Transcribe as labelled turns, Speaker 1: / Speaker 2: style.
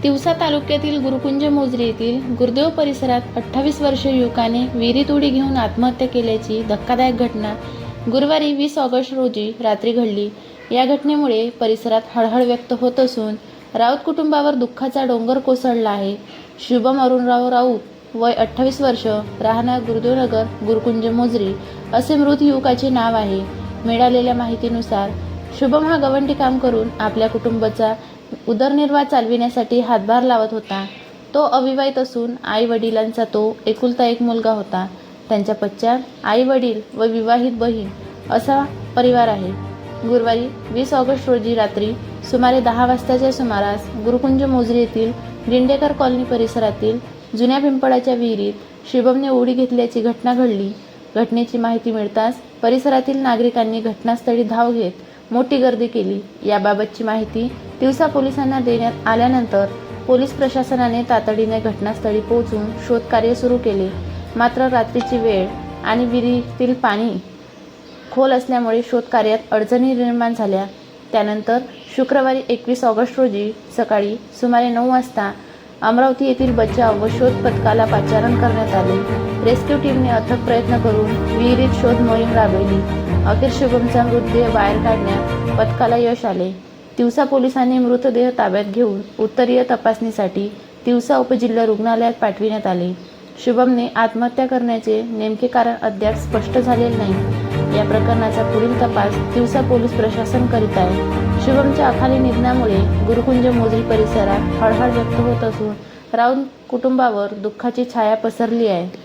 Speaker 1: तिवसा तालुक्यातील गुरुकुंज मोजरी येथील गुरदेव परिसरात 28 वर्षीय युवकाने विहिरीत उडी घेऊन आत्महत्या केल्याची धक्कादायक घटना गुरुवारी 20 ऑगस्ट रोजी रात्री घडली। या घटनेमुळे परिसरात हळहळ व्यक्त होत असून राऊत कुटुंबावर दुःखाचा डोंगर कोसळला आहे। शुभम अरुणराव राऊत वय 28 वर्ष, राहणार गुरुदेवनगर गुरुकुंज मोजरी असे मृत युवकाचे नाव आहे। मिळालेल्या माहितीनुसार शुभम हा गवंडी काम करून आपल्या कुटुंबाचा उदरनिर्वाह चालविण्यासाठी हातभार लावत होता। तो अविवाहित असून आई वडिलांचा तो एकुलता एक मुलगा होता। त्यांच्या पश्चात आई वडील व विवाहित बहीण असा परिवार आहे। गुरुवारी 20 ऑगस्ट रोजी रात्री सुमारे 10 वाजताच्या सुमारास गुरुकुंज मोजरी येथील दिंडेकर कॉलनी परिसरातील जुन्या पिंपळाच्या विहिरीत शुभमने उडी घेतल्याची घटना घडली। घटनेची माहिती मिळताच परिसरातील नागरिकांनी घटनास्थळी धाव घेत मोठी गर्दी केली। याबाबतची माहिती तिवसा पोलिसांना देण्यात आल्यानंतर पोलीस प्रशासनाने तातडीने घटनास्थळी पोहोचून शोधकार्य सुरू केले। मात्र रात्रीची वेळ आणि विहिरीतील पाणी खोल असल्यामुळे शोधकार्यात अडचणी निर्माण झाल्या। त्यानंतर शुक्रवारी 21 ऑगस्ट रोजी सकाळी सुमारे 9 वाजता अमरावती येथील बचाव व शोध पथकाला पाचारण करण्यात आले। रेस्क्यू टीमने अथक प्रयत्न करून विहिरीत शोध मोहीम राबवली। अखेर शुभमचा मृतदेह बाहेर काढण्यात पथकाला यश आले। तिवसा पोलिसांनी मृतदेह ताब्यात घेऊन उत्तरीय तपासणीसाठी तिवसा उपजिल्हा रुग्णालयात पाठविण्यात आले। शुभमने आत्महत्या करण्याचे नेमके कारण अद्याप स्पष्ट झालेले नाही। या प्रकरणाचा पुढील तपास तिवसा पोलीस प्रशासन करीत आहे। शुभमच्या अकाली निधनामुळे गुरुकुंज मोजरी परिसरात हळहळ व्यक्त होत असून राऊत कुटुंबावर दुःखाची छाया पसरली आहे।